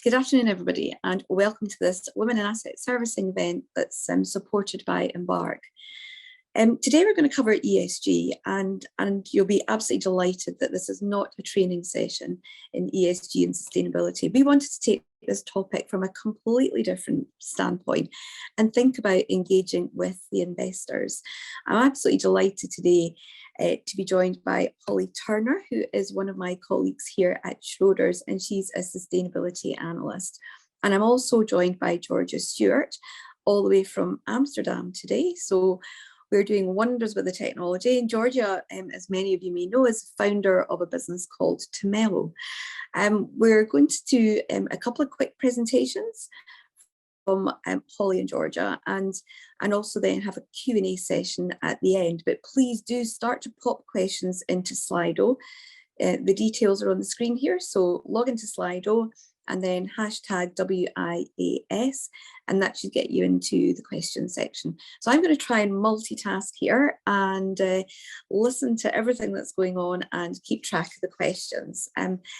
Good afternoon, everybody, and welcome to this Women in Asset Servicing event that's supported by Embark. Today we're going to cover ESG, and you'll be absolutely delighted that this is not a training session in ESG and sustainability. We wanted to take this topic from a completely different standpoint and think about engaging with the investors. I'm absolutely delighted today to be joined by Holly Turner, who is one of my colleagues here at Schroders, and she's a sustainability analyst. And I'm also joined by Georgia Stewart, all the way from Amsterdam today. So we're doing wonders with the technology. And Georgia, as many of you may know, is founder of a business called Tumelo. We're going to do a couple of quick presentations from Holly and Georgia, and also then have a Q&A session at the end. But please do start to pop questions into Slido. The details are on the screen here, so log into Slido and then hashtag WIAS, and that should get you into the question section. So I'm going to try and multitask here and listen to everything that's going on and keep track of the questions.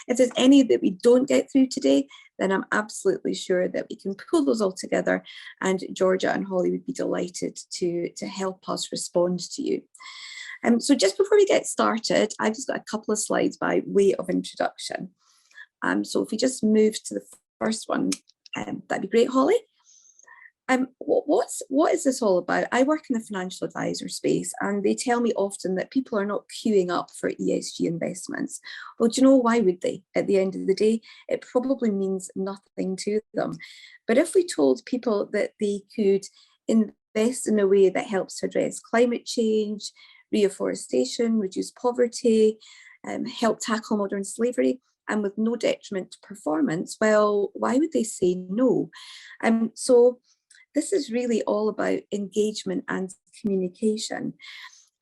If there's any that we don't get through today, then I'm absolutely sure that we can pull those all together, and Georgia and Holly would be delighted to help us respond to you. So just before we get started, I've just got a couple of slides by way of introduction. So if we just move to the first one, that'd be great, Holly. What is this all about? I work in the financial advisor space, and they tell me often that people are not queuing up for ESG investments. Well, do you know why would they? At the end of the day, it probably means nothing to them. But if we told people that they could invest in a way that helps to address climate change, reforestation, reduce poverty, help tackle modern slavery, and with no detriment to performance, well, why would they say no? So this is really all about engagement and communication.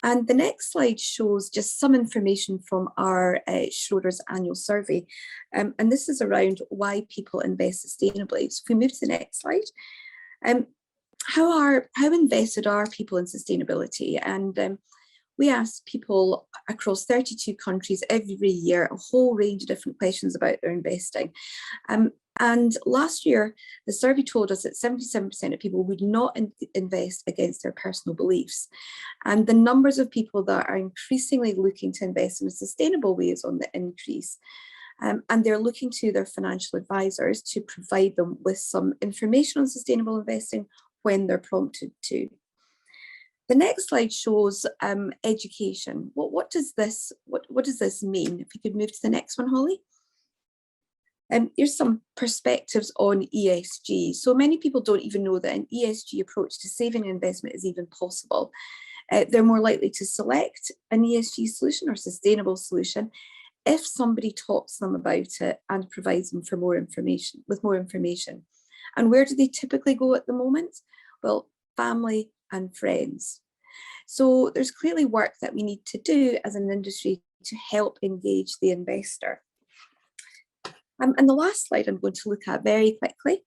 And the next slide shows just some information from our Schroders annual survey. And this is around why people invest sustainably. So if we move to the next slide, how invested are people in sustainability? And we ask people across 32 countries every year a whole range of different questions about their investing. And last year, the survey told us that 77% of people would not invest against their personal beliefs. And the numbers of people that are increasingly looking to invest in a sustainable way is on the increase. And they're looking to their financial advisors to provide them with some information on sustainable investing when they're prompted to. The next slide shows education. What does this mean? If we could move to the next one, Holly. Here's some perspectives on ESG. So many people don't even know that an ESG approach to saving and investment is even possible. They're more likely to select an ESG solution or sustainable solution if somebody talks to them about it and provides them with more information. And where do they typically go at the moment? Well, family and friends. So there's clearly work that we need to do as an industry to help engage the investor. And the last slide I'm going to look at very quickly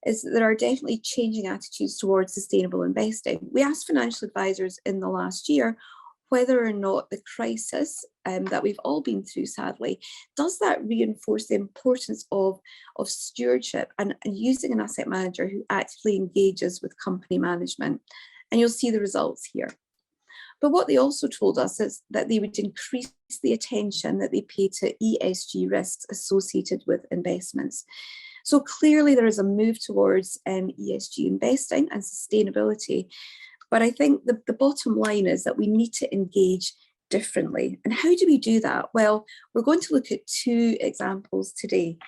is that there are definitely changing attitudes towards sustainable investing. We asked financial advisors in the last year whether or not the crisis that we've all been through, sadly, does that reinforce the importance of stewardship and using an asset manager who actively engages with company management. And you'll see the results here. But what they also told us is that they would increase the attention that they pay to ESG risks associated with investments. So clearly there is a move towards ESG investing and sustainability. But I think the bottom line is that we need to engage differently. And how do we do that? Well, we're going to look at two examples today.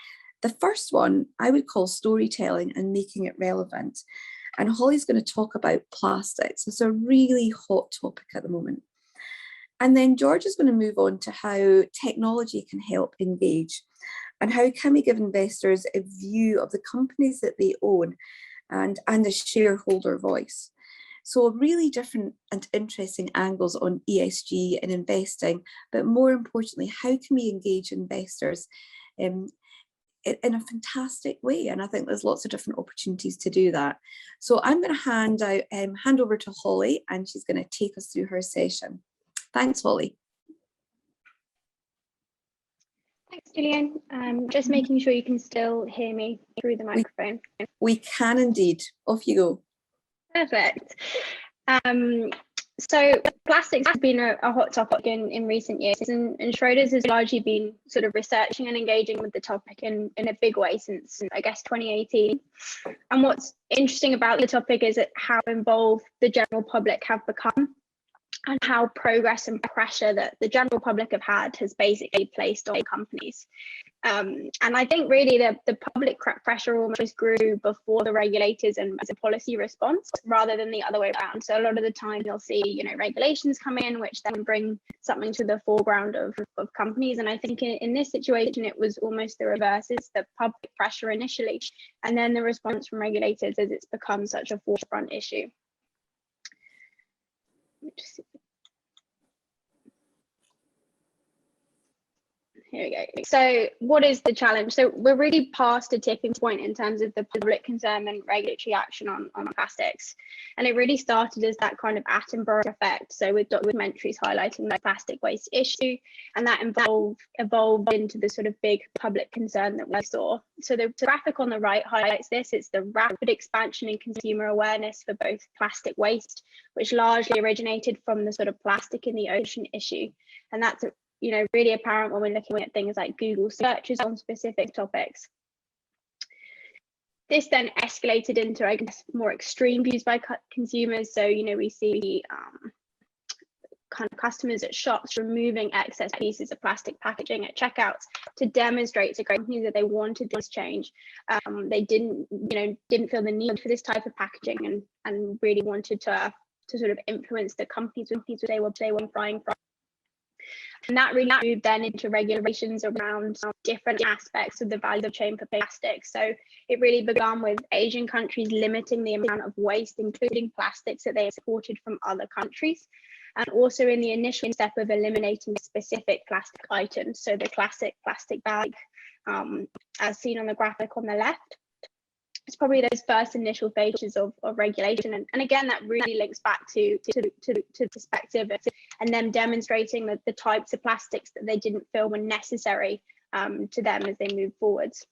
The first one I would call storytelling and making it relevant. And Holly's going to talk about plastics. It's a really hot topic at the moment. And then George is going to move on to how technology can help engage and how can we give investors a view of the companies that they own and a shareholder voice. So really different and interesting angles on ESG and investing, but more importantly, how can we engage investors in a fantastic way? And I think there's lots of different opportunities to do that. So I'm going to hand over to Holly, and she's going to take us through her session. Thanks, Holly. Thanks, Julian. Just making sure you can still hear me through the microphone. We can indeed. Off you go. Perfect. So plastics has been a hot topic in recent years, and Schroders has largely been sort of researching and engaging with the topic in a big way since, I guess, 2018. And what's interesting about the topic is how involved the general public have become, and how progress and pressure that the general public have had has basically placed on companies. And I think really the public pressure almost grew before the regulators and as a policy response, rather than the other way around. So a lot of the time you'll see, you know, regulations come in, which then bring something to the foreground of companies. And I think in this situation, it was almost the reverse. It's the public pressure initially, and then the response from regulators as it's become such a forefront issue. Here we go. So what is the challenge? So we're really past a tipping point in terms of the public concern and regulatory action on plastics. And it really started as that kind of Attenborough effect. So with documentaries highlighting the plastic waste issue, and that evolved into the sort of big public concern that we saw. So the graphic on the right highlights this. It's the rapid expansion in consumer awareness for both plastic waste, which largely originated from the sort of plastic in the ocean issue. And that's really apparent when we're looking at things like Google searches on specific topics. This then escalated into, I guess, more extreme views by consumers. So, we see kind of customers at shops removing excess pieces of plastic packaging at checkouts to demonstrate to companies that they wanted this change. They didn't feel the need for this type of packaging, and really wanted to sort of influence the companies they were buying from. And that really moved then into regulations around different aspects of the value chain for plastics. So it really began with Asian countries limiting the amount of waste, including plastics, that they exported from other countries. And also in the initial step of eliminating specific plastic items. So the classic plastic bag, as seen on the graphic on the left. It's probably those first initial phases of regulation. And again, that really links back to perspective and them demonstrating the types of plastics that they didn't feel were necessary to them as they move forwards.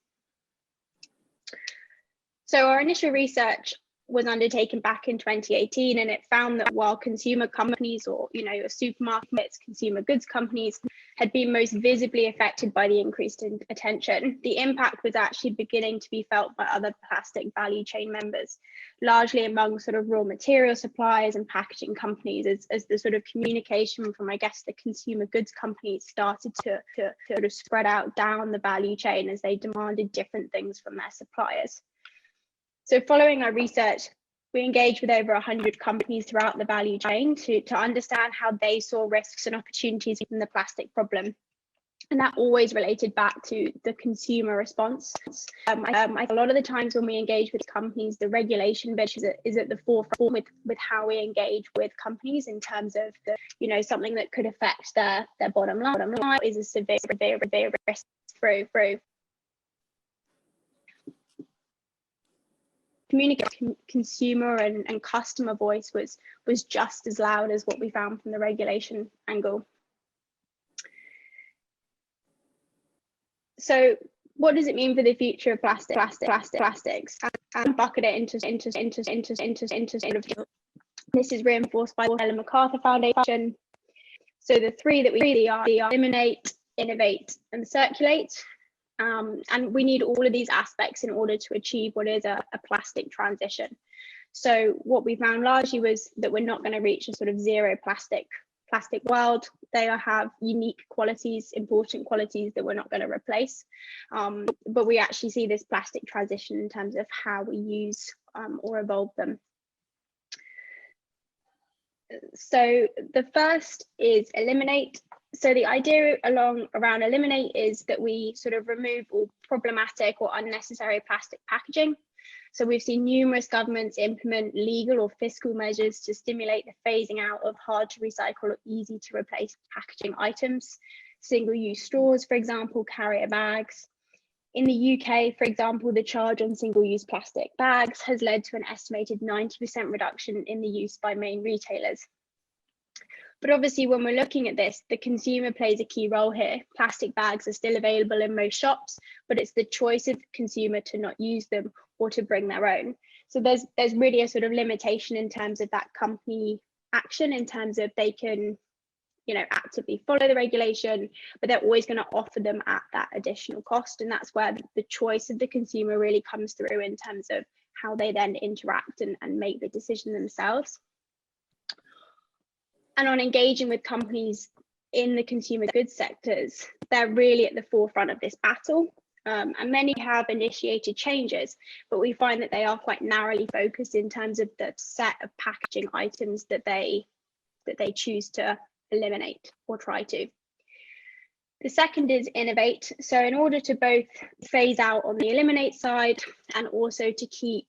So our initial research was undertaken back in 2018, and it found that while consumer companies, or supermarkets, consumer goods companies, had been most visibly affected by the increased attention, the impact was actually beginning to be felt by other plastic value chain members, largely among sort of raw material suppliers and packaging companies, as the sort of communication from, I guess, the consumer goods companies started to sort of spread out down the value chain as they demanded different things from their suppliers. So following our research, we engaged with over 100 companies throughout the value chain to understand how they saw risks and opportunities from the plastic problem. And that always related back to the consumer response. I think a lot of the times when we engage with companies, the regulation bit is at the forefront with how we engage with companies in terms of something that could affect their bottom line is a severe risk through. Communicating consumer and customer voice was just as loud as what we found from the regulation angle. So what does it mean for the future of plastics? And bucket it into this is reinforced by the Ellen MacArthur Foundation. So the three that we really are eliminate, innovate, and circulate. And we need all of these aspects in order to achieve what is a plastic transition. So what we found largely was that we're not going to reach a sort of zero plastic world. They have unique qualities, important qualities that we're not going to replace. But we actually see this plastic transition in terms of how we use or evolve them. So the first is eliminate. So the idea around eliminate is that we sort of remove all problematic or unnecessary plastic packaging. So we've seen numerous governments implement legal or fiscal measures to stimulate the phasing out of hard to recycle or easy to replace packaging items. Single-use straws, for example, carrier bags. In the UK, for example, the charge on single-use plastic bags has led to an estimated 90% reduction in the use by main retailers. But obviously, when we're looking at this, the consumer plays a key role here. Plastic bags are still available in most shops, but it's the choice of the consumer to not use them or to bring their own. So there's really a sort of limitation in terms of that company action, in terms of they can, you know, actively follow the regulation, but they're always going to offer them at that additional cost. And that's where the choice of the consumer really comes through in terms of how they then interact and make the decision themselves. And on engaging with companies in the consumer goods sectors, they're really at the forefront of this battle. And many have initiated changes, but we find that they are quite narrowly focused in terms of the set of packaging items that they choose to eliminate or try to. The second is innovate. So in order to both phase out on the eliminate side and also to keep,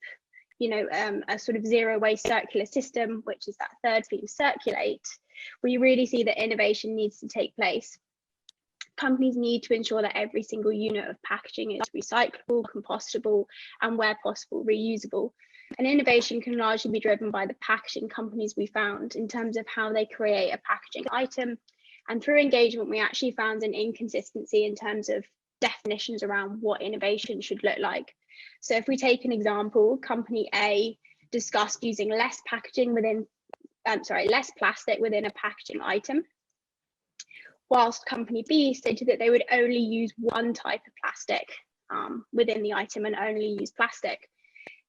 you know, a sort of zero waste circular system, which is that third theme, circulate, we really see that innovation needs to take place. Companies need to ensure that every single unit of packaging is recyclable, compostable, and where possible, reusable. And innovation can largely be driven by the packaging companies we found in terms of how they create a packaging item. And through engagement, we actually found an inconsistency in terms of definitions around what innovation should look like. So if we take an example, company A discussed using less plastic within a packaging item, whilst company B stated that they would only use one type of plastic within the item and only use plastic.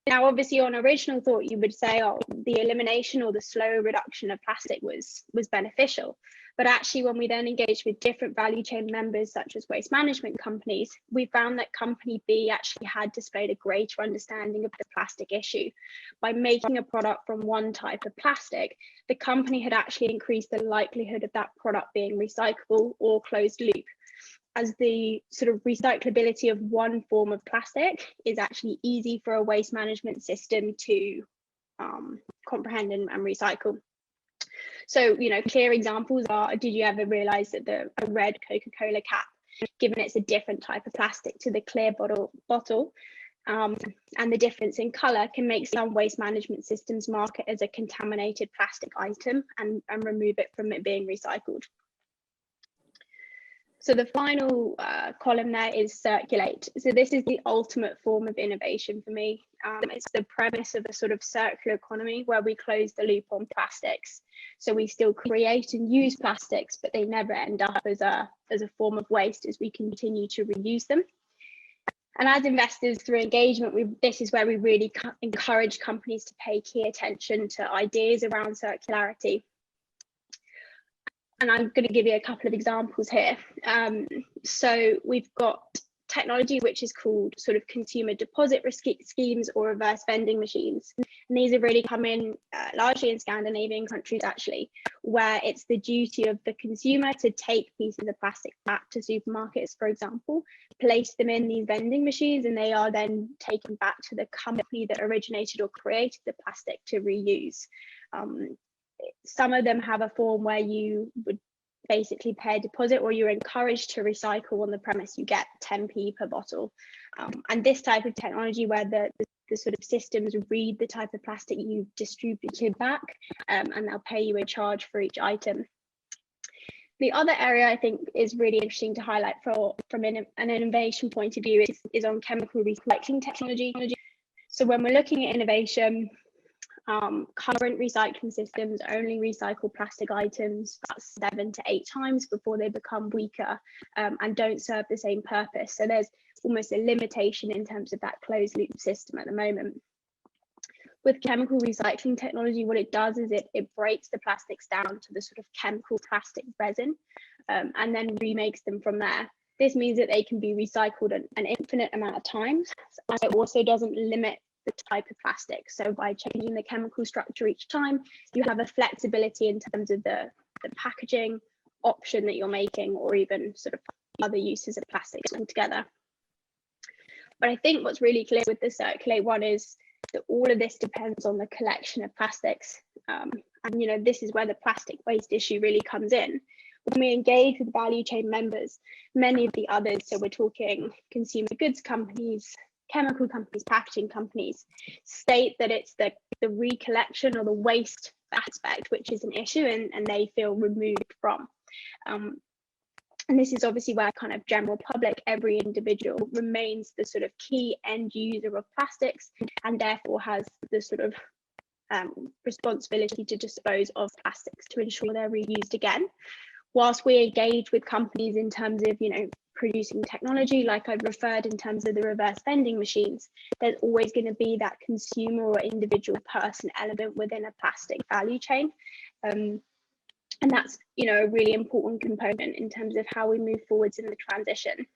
Now, obviously, on original thought, you would say, oh, the elimination or the slow reduction of plastic was beneficial. But actually, when we then engaged with different value chain members, such as waste management companies, we found that company B actually had displayed a greater understanding of the plastic issue. By making a product from one type of plastic, the company had actually increased the likelihood of that product being recyclable or closed loop, as the sort of recyclability of one form of plastic is actually easy for a waste management system to comprehend and recycle. So, you know, clear examples are, did you ever realize that a red Coca-Cola cap, given it's a different type of plastic to the clear bottle, and the difference in color can make some waste management systems mark it as a contaminated plastic item and remove it from it being recycled. So the final column there is circulate. So this is the ultimate form of innovation for me. It's the premise of a sort of circular economy where we close the loop on plastics. So we still create and use plastics, but they never end up as a form of waste as we continue to reuse them. And as investors, through engagement, this is where we really encourage companies to pay key attention to ideas around circularity. And I'm going to give you a couple of examples here. So we've got technology which is called sort of consumer deposit schemes or reverse vending machines. And these have really come in largely in Scandinavian countries, actually, where it's the duty of the consumer to take pieces of plastic back to supermarkets, for example, place them in these vending machines, and they are then taken back to the company that originated or created the plastic to reuse. Some of them have a form where you would basically pay a deposit, or you're encouraged to recycle on the premise you get 10p per bottle. And this type of technology where the sort of systems read the type of plastic you've distributed back, and they'll pay you a charge for each item. The other area I think is really interesting to highlight from an innovation point of view is on chemical recycling technology. So when we're looking at innovation, current recycling systems only recycle plastic items about 7 to 8 times before they become weaker and don't serve the same purpose. So there's almost a limitation in terms of that closed loop system at the moment. With chemical recycling technology, what it does is it breaks the plastics down to the sort of chemical plastic resin and then remakes them from there. This means that they can be recycled an infinite amount of times, and it also doesn't limit the type of plastic. So by changing the chemical structure each time, you have a flexibility in terms of the packaging option that you're making, or even sort of other uses of plastics altogether. But I think what's really clear with the Circulate one is that all of this depends on the collection of plastics. And you know, this is where the plastic waste issue really comes in. When we engage with value chain members, many of the others, so we're talking consumer goods companies, chemical companies, packaging companies, state that it's the recollection or the waste aspect which is an issue, and they feel removed from. And this is obviously where kind of general public, every individual remains the sort of key end user of plastics, and therefore has the sort of responsibility to dispose of plastics to ensure they're reused again. Whilst we engage with companies in terms of, you know, producing technology, like I've referred in terms of the reverse vending machines, there's always going to be that consumer or individual person element within a plastic value chain. And that's, you know, a really important component in terms of how we move forwards in the transition.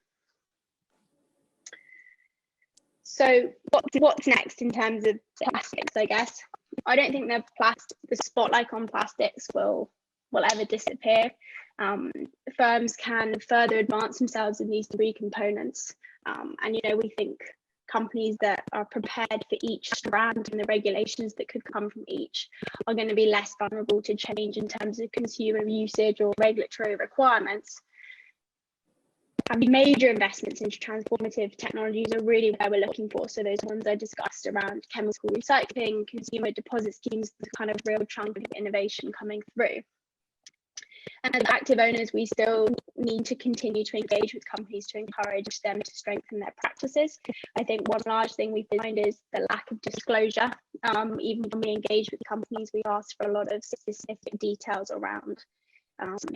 So what's next in terms of plastics, I guess? I don't think the spotlight on plastics will ever disappear. Firms can further advance themselves in these three components. And, you know, we think companies that are prepared for each strand and the regulations that could come from each are going to be less vulnerable to change in terms of consumer usage or regulatory requirements. And major investments into transformative technologies are really where we're looking for. So those ones I discussed around chemical recycling, consumer deposit schemes, the kind of real chunk of innovation coming through. And as active owners, we still need to continue to engage with companies to encourage them to strengthen their practices. I think one large thing we find is the lack of disclosure. Even when we engage with companies, we ask for a lot of specific details around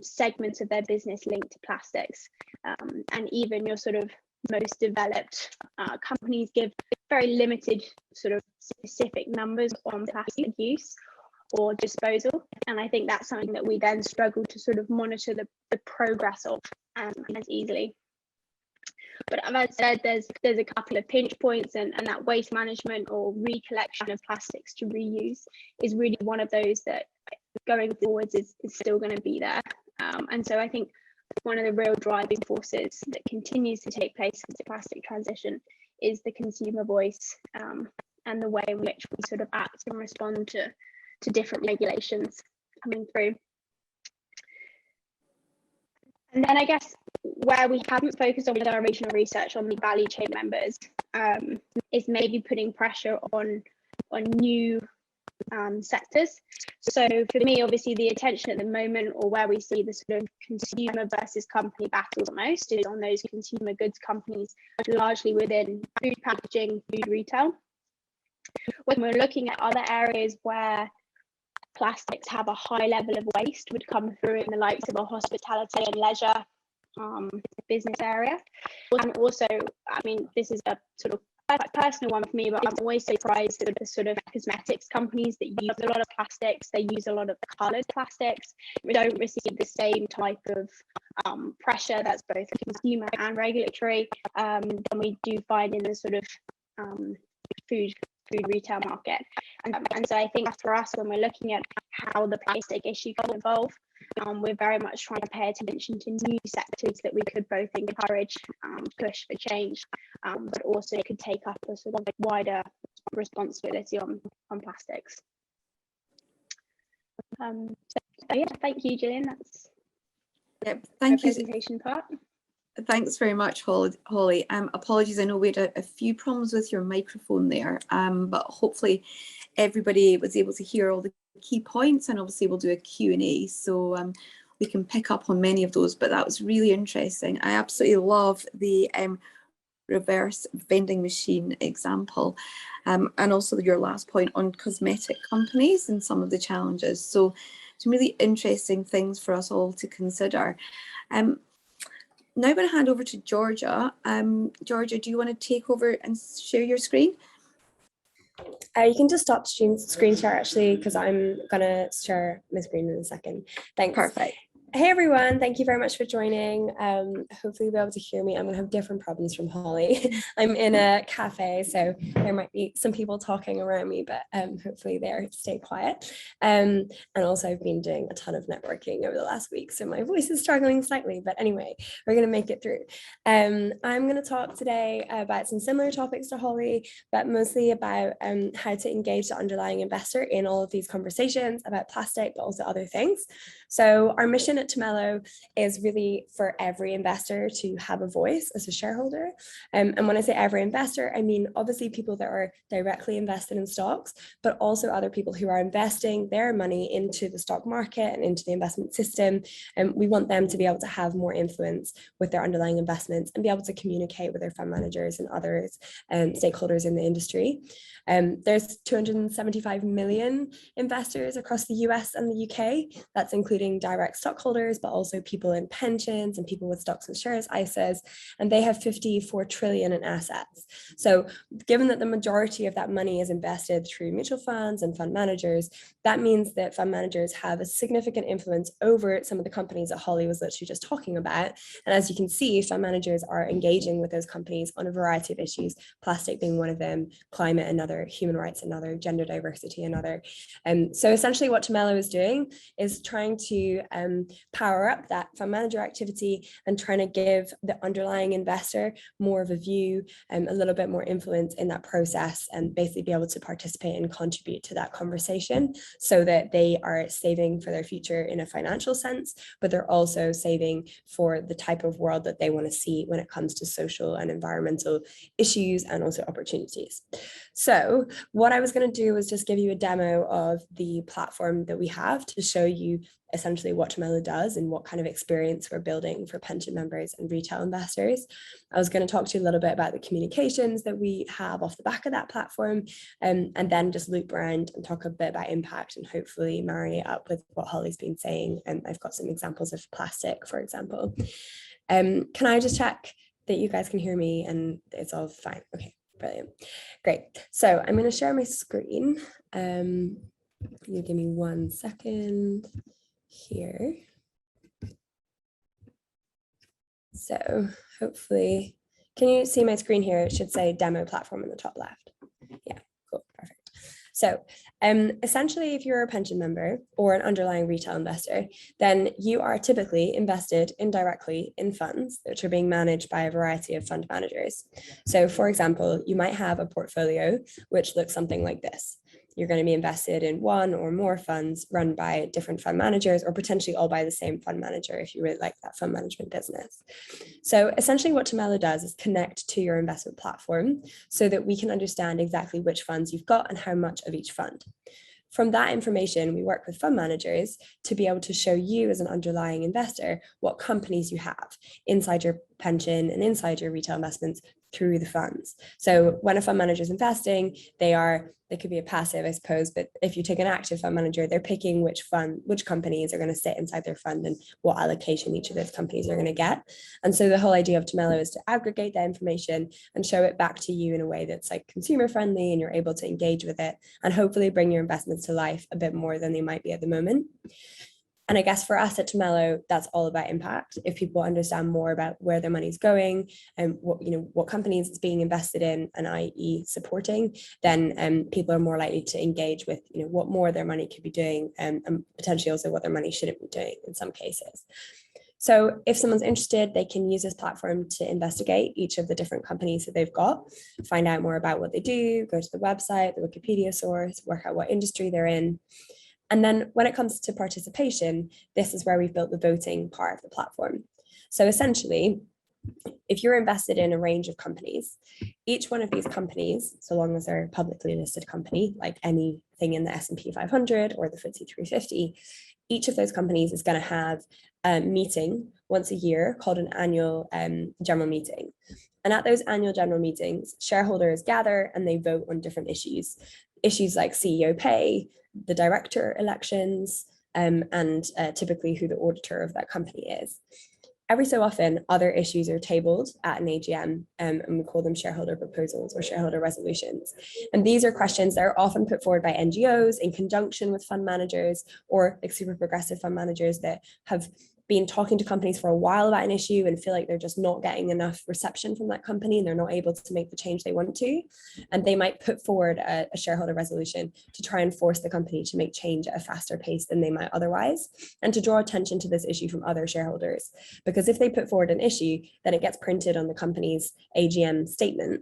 segments of their business linked to plastics. And even your sort of most developed companies give very limited sort of specific numbers on plastic use or disposal, and I think that's something that we then struggle to sort of monitor the progress of as easily. But as I said, there's a couple of pinch points, and that waste management or recollection of plastics to reuse is really one of those that going forwards is still going to be there. And so I think one of the real driving forces that continues to take place with the plastic transition is the consumer voice, and the way in which we sort of act and respond to different regulations coming through. And then I guess where we haven't focused on with our regional research on the value chain members is maybe putting pressure on new sectors. So for me, obviously the attention at the moment, or where we see the sort of consumer versus company battles most, is on those consumer goods companies, largely within food packaging, food retail. When we're looking at other areas where plastics have a high level of waste, would come through in the likes of a hospitality and leisure business area. And also, I mean, this is a sort of personal one for me, but I'm always surprised at the sort of cosmetics companies that use a lot of plastics. They use a lot of coloured plastics. We don't receive the same type of pressure that's both consumer and regulatory than we do find in the sort of food retail market. And so I think for us, when we're looking at how the plastic issue can evolve, we're very much trying to pay attention to new sectors that we could both encourage, push for change, but also could take up a sort of wider responsibility on plastics. So yeah, thank you, Gillian. That's thank you. Presentation part. Thanks very much, Holly. Apologies, I know we had a few problems with your microphone there, but hopefully everybody was able to hear all the key points, and obviously we'll do a Q&A, so we can pick up on many of those, but that was really interesting. I absolutely love the reverse vending machine example, and also your last point on cosmetic companies and some of the challenges. So some really interesting things for us all to consider. Now I'm going to hand over to Georgia. Georgia, do you want to take over and share your screen? You can just stop screen share actually, because I'm going to share my screen in a second. Thanks. Perfect. Hey everyone, thank you very much for joining. Hopefully you'll be able to hear me. I'm gonna have different problems from Holly. I'm in a cafe, so there might be some people talking around me, but hopefully they'll stay quiet. And also I've been doing a ton of networking over the last week, so my voice is struggling slightly, but anyway, we're gonna make it through. I'm gonna talk today about some similar topics to Holly, but mostly about how to engage the underlying investor in all of these conversations about plastic, but also other things. So our mission at Tumelo is really for every investor to have a voice as a shareholder. And when I say every investor, I mean obviously people that are directly invested in stocks, but also other people who are investing their money into the stock market and into the investment system. And we want them to be able to have more influence with their underlying investments and be able to communicate with their fund managers and others stakeholders in the industry. There's 275 million investors across the US and the UK. That's including direct stockholders, but also people in pensions and people with stocks and shares, ISAs, and they have 54 trillion in assets. So given that the majority of that money is invested through mutual funds and fund managers, that means that fund managers have a significant influence over some of the companies that Holly was literally just talking about. And as you can see, fund managers are engaging with those companies on a variety of issues, plastic being one of them, climate another, human rights another, gender diversity another. So essentially what Tumelo is doing is trying to power up that fund manager activity and trying to give the underlying investor more of a view, a little bit more influence in that process, and basically be able to participate and contribute to that conversation so that they are saving for their future in a financial sense, but they're also saving for the type of world that they want to see when it comes to social and environmental issues and also opportunities. So what I was going to do was just give you a demo of the platform that we have to show you essentially what Tumelo does and what kind of experience we're building for pension members and retail investors. I was going to talk to you a little bit about the communications that we have off the back of that platform, and then just loop around and talk a bit about impact and hopefully marry it up with what Holly's been saying. And I've got some examples of plastic, for example. Can I just check that you guys can hear me and it's all fine? Okay, brilliant. Great. So I'm going to share my screen. You give me 1 second here. So hopefully, can you see my screen here? It should say demo platform in the top left. Yeah, cool, perfect. So essentially, if you're a pension member or an underlying retail investor, then you are typically invested indirectly in funds which are being managed by a variety of fund managers. So for example, you might have a portfolio which looks something like this. You're going to be invested in one or more funds run by different fund managers, or potentially all by the same fund manager if you really like that fund management business. So essentially what Tumelo does is connect to your investment platform so that we can understand exactly which funds you've got and how much of each fund. From that information, we work with fund managers to be able to show you as an underlying investor what companies you have inside your pension and inside your retail investments through the funds. So when a fund manager is investing, they could be a passive, I suppose, but if you take an active fund manager, they're picking which companies are going to sit inside their fund and what allocation each of those companies are going to get. And so the whole idea of Tumelo is to aggregate that information and show it back to you in a way that's like consumer friendly and you're able to engage with it and hopefully bring your investments to life a bit more than they might be at the moment. And I guess for us at Tumelo, that's all about impact. If people understand more about where their money's going and what companies it's being invested in, and i.e. supporting, then people are more likely to engage with what more their money could be doing, and potentially also what their money shouldn't be doing in some cases. So if someone's interested, they can use this platform to investigate each of the different companies that they've got, find out more about what they do, go to the website, the Wikipedia source, work out what industry they're in. And then when it comes to participation, this is where we've built the voting part of the platform. So essentially, if you're invested in a range of companies, each one of these companies, so long as they're a publicly listed company, like anything in the S&P 500 or the FTSE 350, each of those companies is going to have a meeting once a year called an annual general meeting. And at those annual general meetings, shareholders gather and they vote on different issues like CEO pay, the director elections, and typically who the auditor of that company is. Every so often, other issues are tabled at an AGM, and we call them shareholder proposals or shareholder resolutions. And these are questions that are often put forward by NGOs in conjunction with fund managers or like super progressive fund managers that have been talking to companies for a while about an issue and feel like they're just not getting enough reception from that company and they're not able to make the change they want to. And they might put forward a shareholder resolution to try and force the company to make change at a faster pace than they might otherwise, and to draw attention to this issue from other shareholders. Because if they put forward an issue, then it gets printed on the company's AGM statement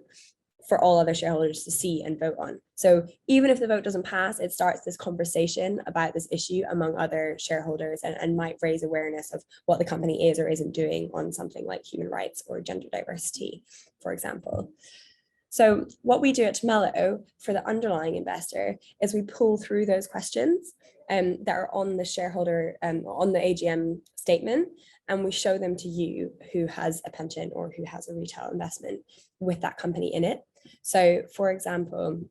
for all other shareholders to see and vote on. So even if the vote doesn't pass, it starts this conversation about this issue among other shareholders, and might raise awareness of what the company is or isn't doing on something like human rights or gender diversity, for example. So what we do at Tumelo for the underlying investor is we pull through those questions that are on the shareholder, on the AGM statement, and we show them to you who has a pension or who has a retail investment with that company in it. So for example,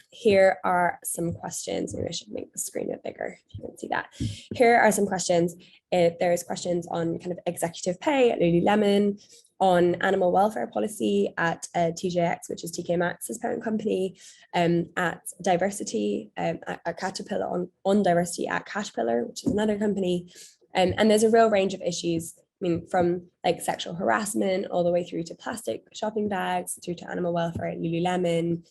here are some questions. Maybe I should make the screen a bit bigger if you can see that. Here are some questions. There's questions on kind of executive pay at Lululemon, on animal welfare policy at TJX, which is TK Maxx's parent company, at diversity at Caterpillar, on diversity at Caterpillar, which is another company. And there's a real range of issues. I mean, from like sexual harassment all the way through to plastic shopping bags, through to animal welfare at Lululemon,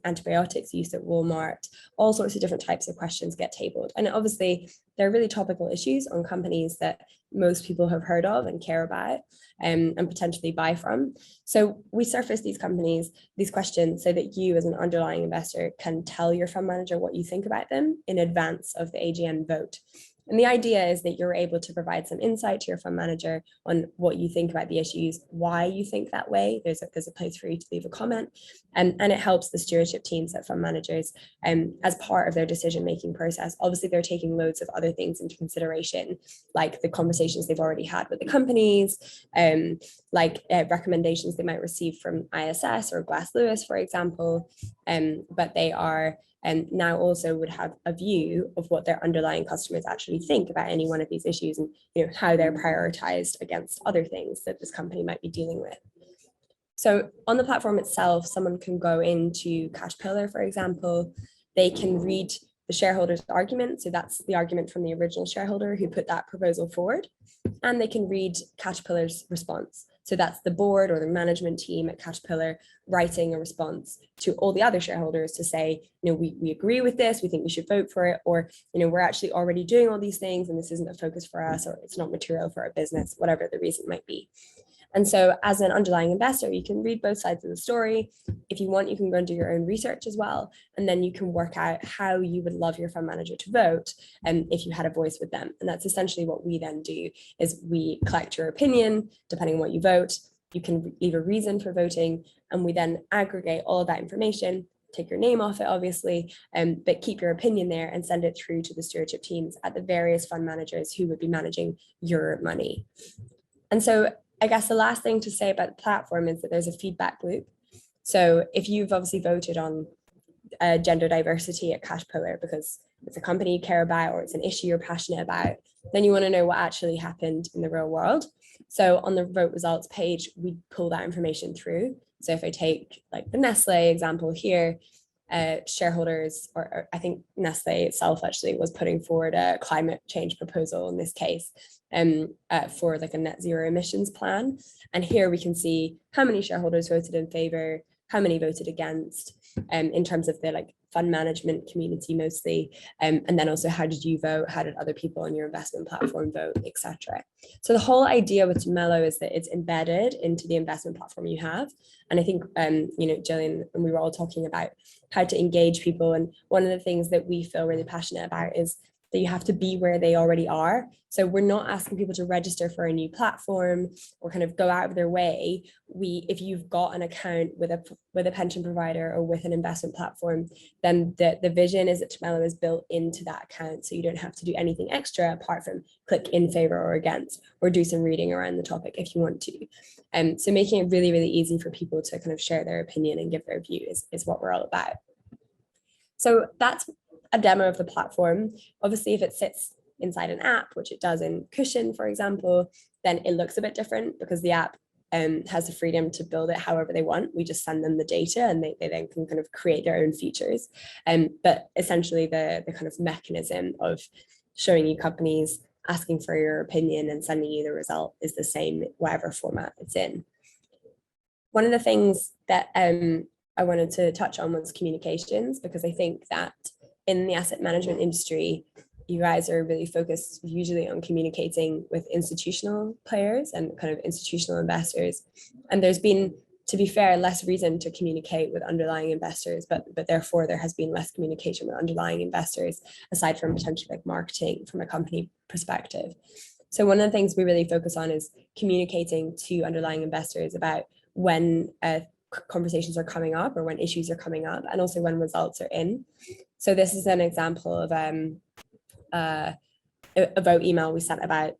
antibiotics use at Walmart, all sorts of different types of questions get tabled. And obviously, they're really topical issues on companies that most people have heard of and care about, and potentially buy from. So we surface these companies, these questions, so that you as an underlying investor can tell your fund manager what you think about them in advance of the AGM vote. And the idea is that you're able to provide some insight to your fund manager on what you think about the issues, why you think that way. There's a place for you to leave a comment, and it helps the stewardship teams at fund managers as part of their decision-making process. Obviously, they're taking loads of other things into consideration, like the conversations they've already had with the companies, like recommendations they might receive from ISS or Glass Lewis, for example, but they are and now also would have a view of what their underlying customers actually think about any one of these issues, and how they're prioritized against other things that this company might be dealing with. So on the platform itself, someone can go into Caterpillar, for example, they can read the shareholder's argument. So that's the argument from the original shareholder who put that proposal forward, and they can read Caterpillar's response. So that's the board or the management team at Caterpillar writing a response to all the other shareholders to say, we agree with this, we think we should vote for it, or, we're actually already doing all these things and this isn't a focus for us, or it's not material for our business, whatever the reason might be. And so as an underlying investor, you can read both sides of the story. If you want, you can go and do your own research as well. And then you can work out how you would love your fund manager to vote, if you had a voice with them. And that's essentially what we then do, is we collect your opinion, depending on what you vote. You can leave a reason for voting, and we then aggregate all of that information, take your name off it, obviously, but keep your opinion there and send it through to the stewardship teams at the various fund managers who would be managing your money. And so I guess the last thing to say about the platform is that there's a feedback loop. So if you've obviously voted on gender diversity at Caterpillar because it's a company you care about or it's an issue you're passionate about, then you want to know what actually happened in the real world. So on the vote results page, we pull that information through. So if I take like the Nestle example here, shareholders, or I think Nestle itself actually was putting forward a climate change proposal in this case, for like a net zero emissions plan. And here we can see how many shareholders voted in favor, how many voted against, in terms of the like fund management community mostly, and then also how did you vote, how did other people on your investment platform vote, etc. So the whole idea with Tumelo is that it's embedded into the investment platform you have. And I think, Gillian and we were all talking about how to engage people. And one of the things that we feel really passionate about is that you have to be where they already are. So we're not asking people to register for a new platform or kind of go out of their way. If you've got an account with a pension provider or with an investment platform, then the vision is that Tumelo is built into that account. So you don't have to do anything extra apart from click in favor or against, or do some reading around the topic if you want to. So making it really, really easy for people to kind of share their opinion and give their view is what we're all about. So that's a demo of the platform. Obviously, if it sits inside an app, which it does in Cushion, for example, then it looks a bit different because the app has the freedom to build it however they want. We just send them the data and they then can kind of create their own features. But essentially the kind of mechanism of showing you companies, asking for your opinion and sending you the result is the same, whatever format it's in. One of the things that I wanted to touch on was communications, because I think that in the asset management industry, you guys are really focused usually on communicating with institutional players and kind of institutional investors. And there's been to be fair, less reason to communicate with underlying investors, but therefore there has been less communication with underlying investors, aside from potentially like marketing from a company perspective. So one of the things we really focus on is communicating to underlying investors about when conversations are coming up or when issues are coming up, and also when results are in. So this is an example of a vote email we sent about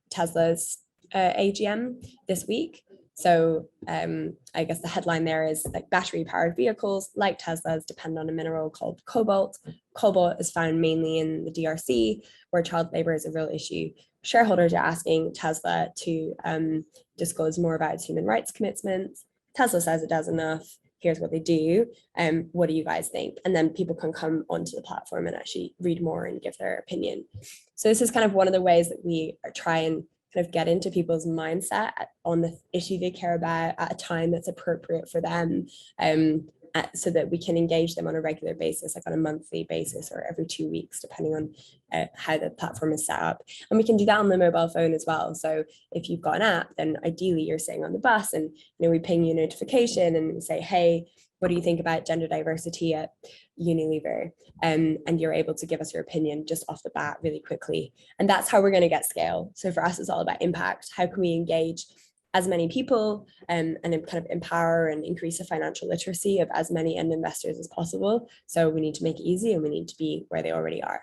Tesla's AGM this week. So I guess the headline there is like, battery powered vehicles like Tesla's depend on a mineral called cobalt. Cobalt is found mainly in the DRC, where child labor is a real issue. Shareholders are asking Tesla to disclose more about its human rights commitments. Tesla says it does enough. Here's what they do. What do you guys think? And then people can come onto the platform and actually read more and give their opinion. So this is kind of one of the ways that we try and kind of get into people's mindset on the issue they care about at a time that's appropriate for them, so that we can engage them on a regular basis, like on a monthly basis or every 2 weeks, depending on how the platform is set up. And we can do that on the mobile phone as well. So if you've got an app, then ideally you're sitting on the bus and we ping you a notification and say, hey, what do you think about gender diversity at Unilever? And you're able to give us your opinion just off the bat really quickly. And that's how we're going to get scale. So for us, it's all about impact. How can we engage as many people and kind of empower and increase the financial literacy of as many end investors as possible? So we need to make it easy, and we need to be where they already are.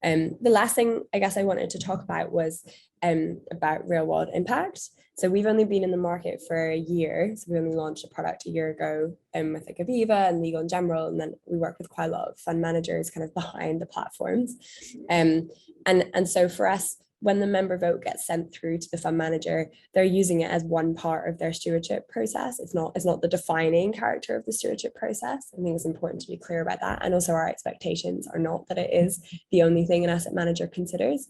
The last thing I guess I wanted to talk about was about real world impact. So we've only been in the market for a year. So we only launched a product a year ago with like Aviva and Legal & General, and then we work with quite a lot of fund managers kind of behind the platforms. And so for us, when the member vote gets sent through to the fund manager, they're using it as one part of their stewardship process. It's not the defining character of the stewardship process. I think it's important to be clear about that. And also our expectations are not that it is the only thing an asset manager considers.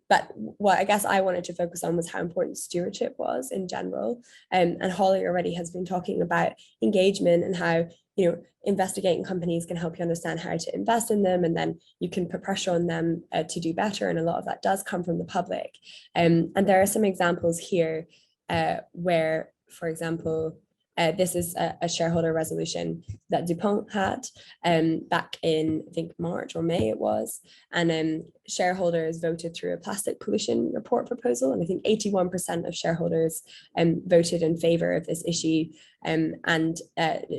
But what I guess I wanted to focus on was how important stewardship was in general. And Holly already has been talking about engagement and how, investigating companies can help you understand how to invest in them, and then you can put pressure on them to do better. And a lot of that does come from the public. And there are some examples here where, for example, this is a shareholder resolution that DuPont had back in, I think, March or May it was. And shareholders voted through a plastic pollution report proposal. And I think 81% of shareholders voted in favor of this issue. And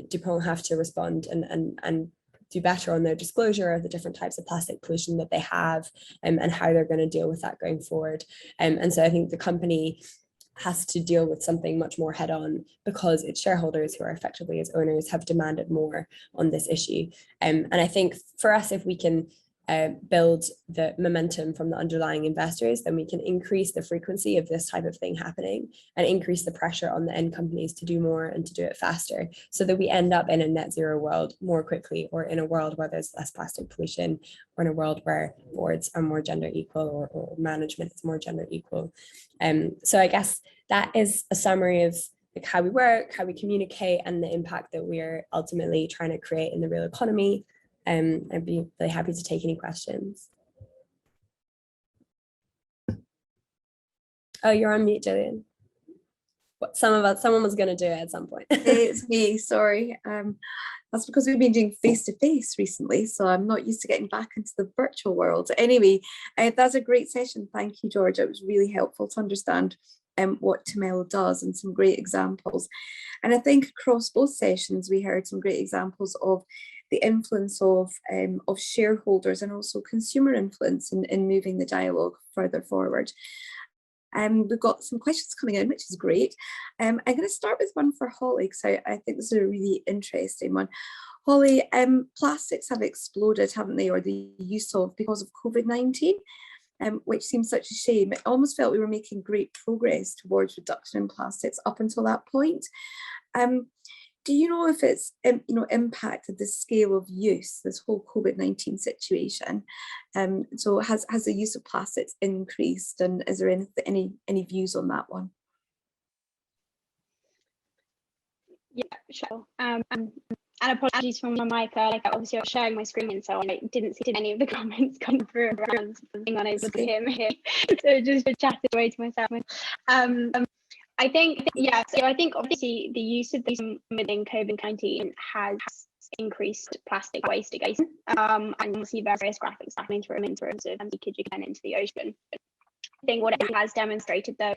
DuPont have to respond and do better on their disclosure of the different types of plastic pollution that they have and how they're going to deal with that going forward. And so I think the company has to deal with something much more head on, because its shareholders, who are effectively its owners, have demanded more on this issue. And I think for us, if we can build the momentum from the underlying investors, then we can increase the frequency of this type of thing happening and increase the pressure on the end companies to do more and to do it faster, so that we end up in a net zero world more quickly, or in a world where there's less plastic pollution, or in a world where boards are more gender equal, or management is more gender equal. So I guess that is a summary of like how we work, how we communicate, and the impact that we're ultimately trying to create in the real economy. I'd be really happy to take any questions. Oh, you're on mute, Gillian. Someone was going to do it at some point. It's me, sorry. That's because we've been doing face-to-face recently, so I'm not used to getting back into the virtual world. Anyway, that's a great session. Thank you, Georgia. It was really helpful to understand what Tumelo does, and some great examples. And I think across both sessions, we heard some great examples of the influence of shareholders, and also consumer influence in moving the dialogue further forward. We've got some questions coming in, which is great. I'm going to start with one for Holly, because I think this is a really interesting one. Holly, plastics have exploded, haven't they, or the use of, because of COVID-19, which seems such a shame. It almost felt we were making great progress towards reduction in plastics up until that point. Do you know if it's impacted the scale of use, this whole COVID-19 situation? So has the use of plastics increased, and is there any views on that one? Yeah, sure. And apologies for my mic. Obviously I was sharing my screen, and so I didn't see any of the comments come through around something unable to hear me. So just chatted away to myself. I think, yeah, so I think obviously the use of these within COVID-19 has increased plastic waste again. And you'll see various graphics happening through in terms of leakage again into the ocean. I think what it has demonstrated though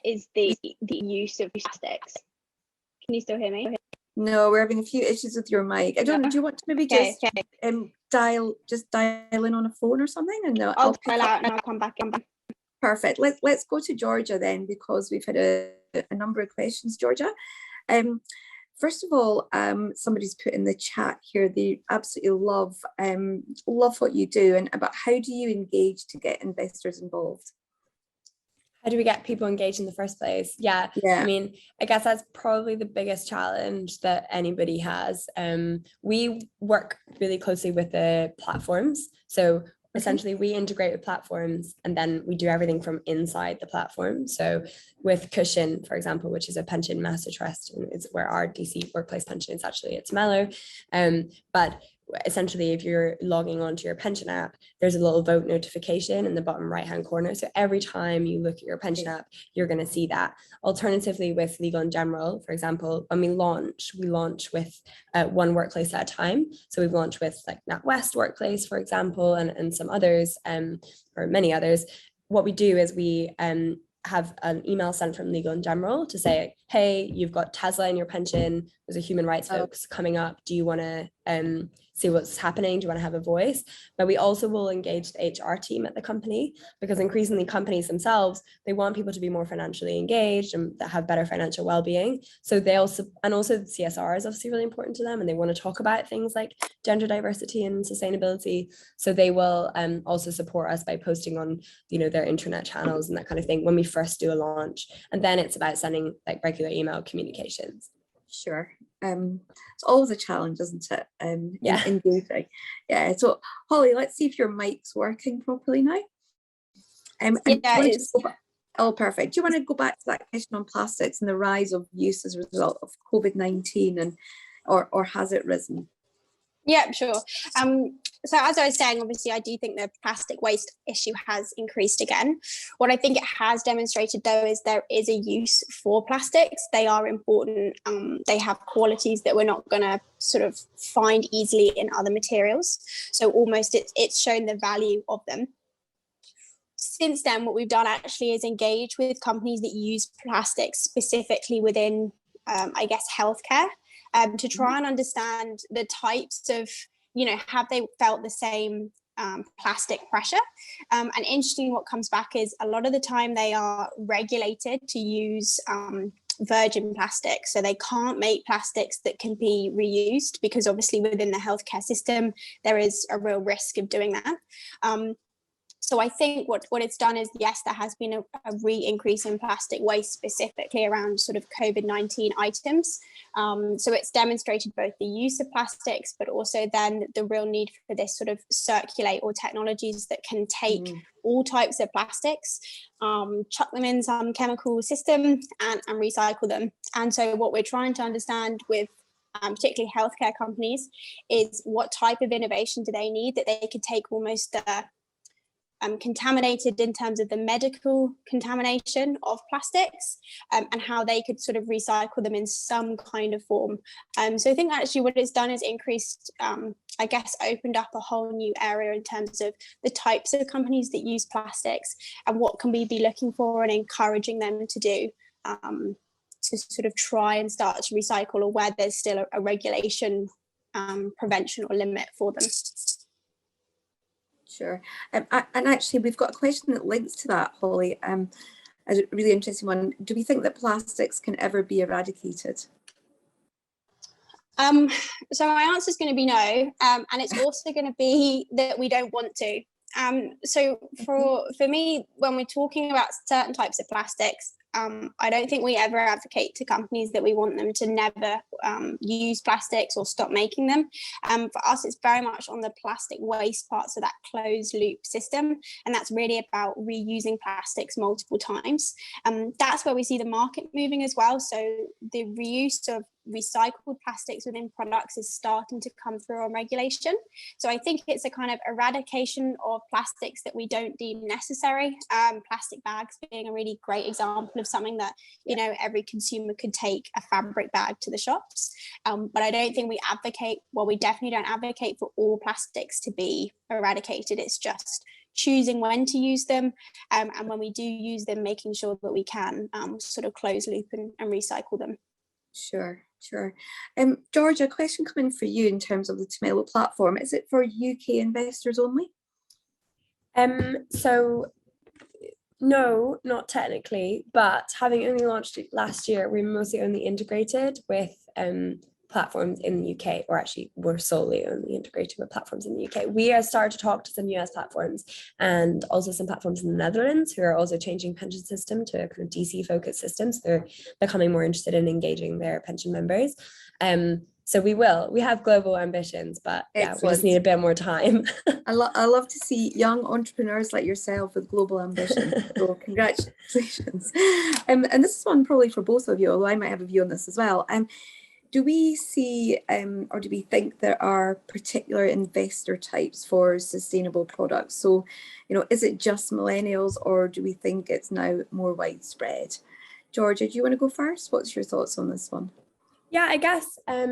is the use of plastics. Can you still hear me? No, we're having a few issues with your mic. I don't know. Do you want to maybe just dial in on a phone or something? And I'll dial out and I'll come back in. Perfect. Let's go to Georgia then, because we've had a number of questions, Georgia. First of all, somebody's put in the chat here, they absolutely love what you do, and about how do you engage to get investors involved? How do we get people engaged in the first place? Yeah. I mean, I guess that's probably the biggest challenge that anybody has. We work really closely with the platforms. So essentially we integrate with platforms and then we do everything from inside the platform. So with Cushion, for example, which is a pension master trust, and it's where our DC workplace pension is actually at Tumelo. But essentially, if you're logging onto your pension app, there's a little vote notification in the bottom right hand corner. So every time you look at your pension app, you're going to see that. Alternatively, with Legal and General, for example, when we launch with one workplace at a time. So we've launched with like NatWest Workplace, for example, and some others, or many others. What we do is we have an email sent from Legal and General to say, hey, you've got Tesla in your pension, there's a human rights folks coming up, do you want to see what's happening, do you want to have a voice? But we also will engage the HR team at the company, because increasingly companies themselves, they want people to be more financially engaged and that have better financial well-being. So they also, and also CSR is obviously really important to them, and they want to talk about things like gender diversity and sustainability. So they will also support us by posting on, their intranet channels and that kind of thing when we first do a launch. And then it's about sending like regular email communications. Sure. It's always a challenge, isn't it? Engaging. Yeah. So Holly, let's see if your mic's working properly now. Oh, perfect. Do you want to go back to that question on plastics and the rise of use as a result of COVID-19, and or has it risen? Yeah, sure. So as I was saying, obviously, I do think the plastic waste issue has increased again. What I think it has demonstrated, though, is there is a use for plastics. They are important. They have qualities that we're not going to sort of find easily in other materials. So almost it's shown the value of them. Since then, what we've done actually is engage with companies that use plastics specifically within, I guess, healthcare. To try and understand the types of, have they felt the same plastic pressure? And interesting, what comes back is a lot of the time they are regulated to use virgin plastic. So they can't make plastics that can be reused, because obviously within the healthcare system, there is a real risk of doing that. So I think what it's done is, yes, there has been a re-increase in plastic waste, specifically around sort of COVID-19 items. So it's demonstrated both the use of plastics, but also then the real need for this sort of circulate, or technologies that can take all types of plastics, chuck them in some chemical system and recycle them. And so what we're trying to understand with particularly healthcare companies is what type of innovation do they need that they could take almost the contaminated in terms of the medical contamination of plastics, and how they could sort of recycle them in some kind of form. So I think actually what it's done is increased, I guess, opened up a whole new area in terms of the types of companies that use plastics and what can we be looking for and encouraging them to do to sort of try and start to recycle, or where there's still a regulation prevention or limit for them. Sure. And actually, we've got a question that links to that, Holly, a really interesting one. Do we think that plastics can ever be eradicated? So my answer is going to be no, and it's also going to be that we don't want to. So for me, when we're talking about certain types of plastics, I don't think we ever advocate to companies that we want them to never use plastics or stop making them. For us, it's very much on the plastic waste part, so that closed loop system, and that's really about reusing plastics multiple times. That's where we see the market moving as well. So the reuse of recycled plastics within products is starting to come through on regulation. So I think it's a kind of eradication of plastics that we don't deem necessary. Plastic bags being a really great example of something that, you know, every consumer could take a fabric bag to the shops. But I don't think we advocate, well, we definitely don't advocate for all plastics to be eradicated. It's just choosing when to use them, and when we do use them, making sure that we can sort of close loop and recycle them. Sure. Georgia, a question coming for you in terms of the Tumelo platform. Is it for UK investors only? So no, not technically, but having only launched it last year, we mostly only integrated with platforms in the UK, or actually we're solely only integrated with platforms in the UK. We are starting to talk to some US platforms and also some platforms in the Netherlands who are also changing pension system to a kind of DC focused system. So they're becoming more interested in engaging their pension members. So we have global ambitions, but yeah, we just need a bit more time. I love to see young entrepreneurs like yourself with global ambition. So congratulations. And this is one probably for both of you, although I might have a view on this as well. Do we see or do we think there are particular investor types for sustainable products? So, you know, is it just millennials, or do we think it's now more widespread? Georgia, do you want to go first? What's your thoughts on this one? Yeah, I guess, I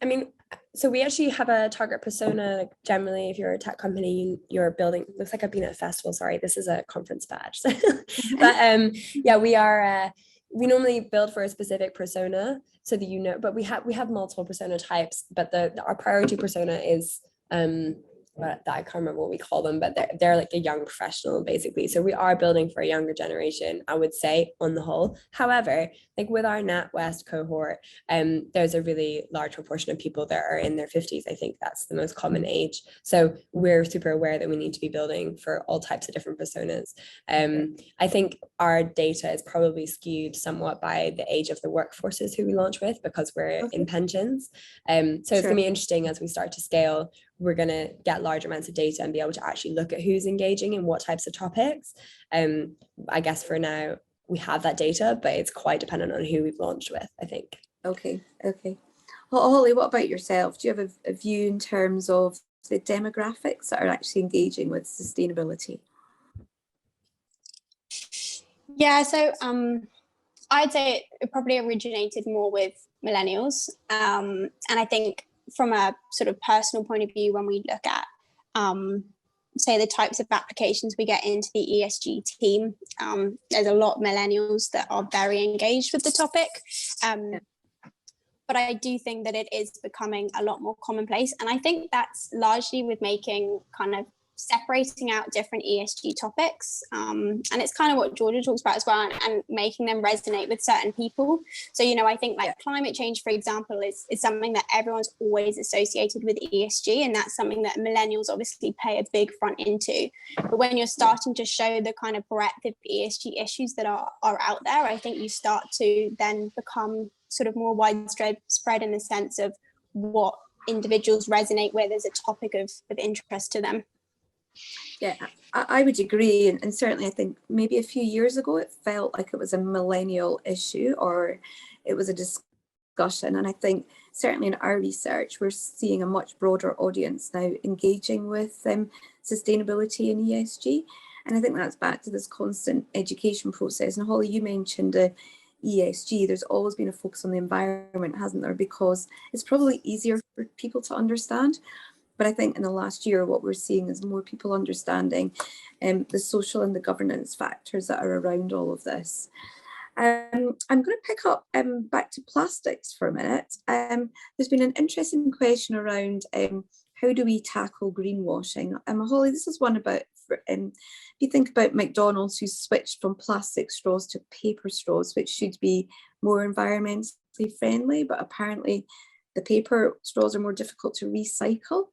mean, so we actually have a target persona. Like generally, if you're a tech company, you're building, looks like I've been at a festival, sorry, this is a conference badge. But yeah, we normally build for a specific persona so that, you know, but we have multiple persona types, but our priority persona is I can't remember what we call them, but they're like a young professional basically. So we are building for a younger generation, I would say, on the whole. However, like with our NatWest cohort, there's a really large proportion of people that are in their 50s. I think that's the most common age. So we're super aware that we need to be building for all types of different personas. I think our data is probably skewed somewhat by the age of the workforces who we launch with, because we're in pensions. So it's going to be interesting as we start to scale. We're going to get large amounts of data and be able to actually look at who's engaging in what types of topics. I guess for now we have that data, but it's quite dependent on who we've launched with, I think. Okay. Well, Holly, what about yourself? Do you have a view in terms of the demographics that are actually engaging with sustainability? Yeah, so I'd say it probably originated more with millennials. And I think from a sort of personal point of view, when we look at, say, the types of applications we get into the ESG team, there's a lot of millennials that are very engaged with the topic. But I do think that it is becoming a lot more commonplace. And I think that's largely with making kind of separating out different ESG topics. And it's kind of what Georgia talks about as well, and making them resonate with certain people. So, you know, I think like climate change, for example, is something that everyone's always associated with ESG. And that's something that millennials obviously pay a big front into. But when you're starting to show the kind of breadth of ESG issues that are out there, I think you start to then become sort of more widespread in the sense of what individuals resonate with as a topic of interest to them. Yeah, I would agree. And certainly I think maybe a few years ago, it felt like it was a millennial issue, or it was a discussion. And I think certainly in our research, we're seeing a much broader audience now engaging with sustainability and ESG. And I think that's back to this constant education process. And Holly, you mentioned ESG. There's always been a focus on the environment, hasn't there? Because it's probably easier for people to understand. But I think in the last year, what we're seeing is more people understanding the social and the governance factors that are around all of this. I'm going to pick up back to plastics for a minute. There's been an interesting question around how do we tackle greenwashing? Holly, this is one about, if you think about McDonald's, who switched from plastic straws to paper straws, which should be more environmentally friendly, but apparently the paper straws are more difficult to recycle.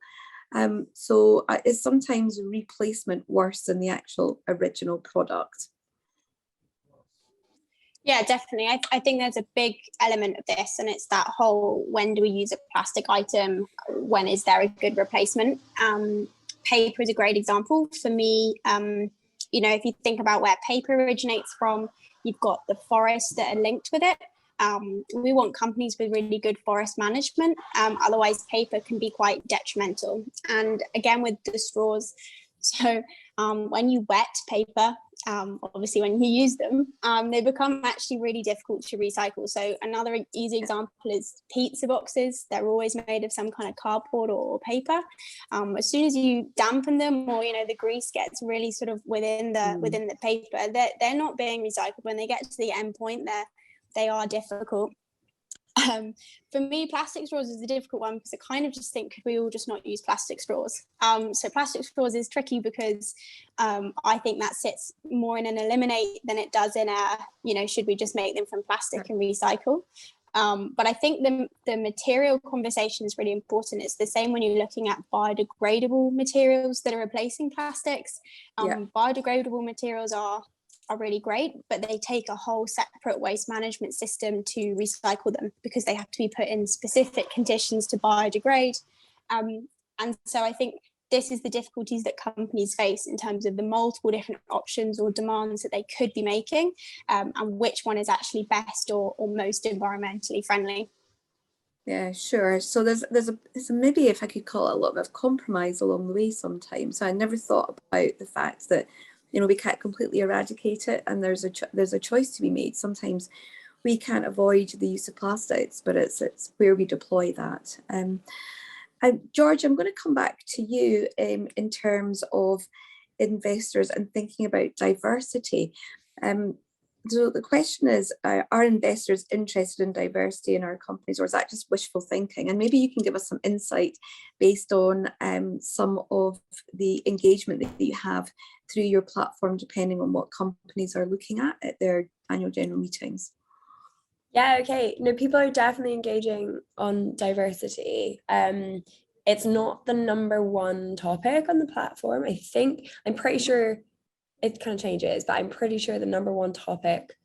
So is sometimes replacement worse than the actual original product? Yeah, definitely. I think there's a big element of this, and it's that whole, when do we use a plastic item? When is there a good replacement? Paper is a great example. For me, you know, if you think about where paper originates from, you've got the forests that are linked with it. We want companies with really good forest management. Otherwise, paper can be quite detrimental. And again, with the straws, so when you wet paper, obviously when you use them, they become actually really difficult to recycle. So another easy example is pizza boxes. They're always made of some kind of cardboard or paper. As soon as you dampen them, or the grease gets really sort of within the paper, they're not being recycled. When they get to the end point, they are difficult. For me, plastic straws is a difficult one because I kind of just think, could we all just not use plastic straws? So plastic straws is tricky because I think that sits more in an eliminate than it does in a, should we just make them from plastic and recycle? But I think the material conversation is really important. It's the same when you're looking at biodegradable materials that are replacing plastics. Biodegradable materials are really great, but they take a whole separate waste management system to recycle them because they have to be put in specific conditions to biodegrade. And so I think this is the difficulties that companies face in terms of the multiple different options or demands that they could be making, and which one is actually best or most environmentally friendly. Yeah, sure. So there's maybe, if I could call it, a little bit of compromise along the way sometimes. So I never thought about the fact that we can't completely eradicate it, and there's a choice to be made. Sometimes we can't avoid the use of plastics, but it's where we deploy that. And George, I'm going to come back to you in terms of investors and thinking about diversity. So the question is, are investors interested in diversity in our companies, or is that just wishful thinking? And maybe you can give us some insight based on some of the engagement that you have through your platform, depending on what companies are looking at their annual general meetings. Yeah, okay. No, people are definitely engaging on diversity. It's not the number one topic on the platform. I'm pretty sure it kind of changes, but I'm pretty sure the number one topic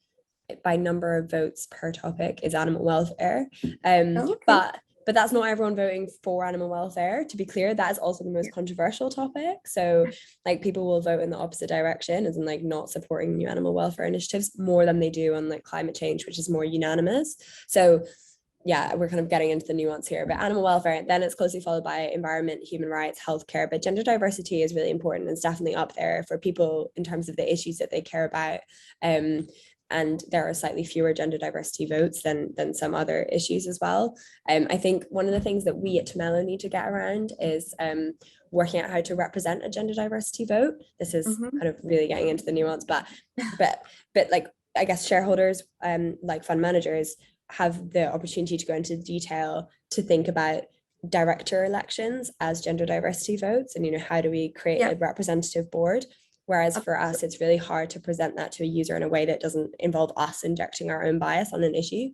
by number of votes per topic is animal welfare. Okay. But that's not everyone voting for animal welfare. To be clear, that is also the most controversial topic. So like people will vote in the opposite direction, as in like not supporting new animal welfare initiatives more than they do on like climate change, which is more unanimous. So yeah, we're kind of getting into the nuance here, but animal welfare, then it's closely followed by environment, human rights, healthcare, but gender diversity is really important. It's definitely up there for people in terms of the issues that they care about. And there are slightly fewer gender diversity votes than some other issues as well. I think one of the things that we at Tumelo need to get around is working out how to represent a gender diversity vote. This is kind of really getting into the nuance, but like, I guess shareholders, like fund managers, have the opportunity to go into detail to think about director elections as gender diversity votes, and how do we create a representative board. Whereas for us, it's really hard to present that to a user in a way that doesn't involve us injecting our own bias on an issue,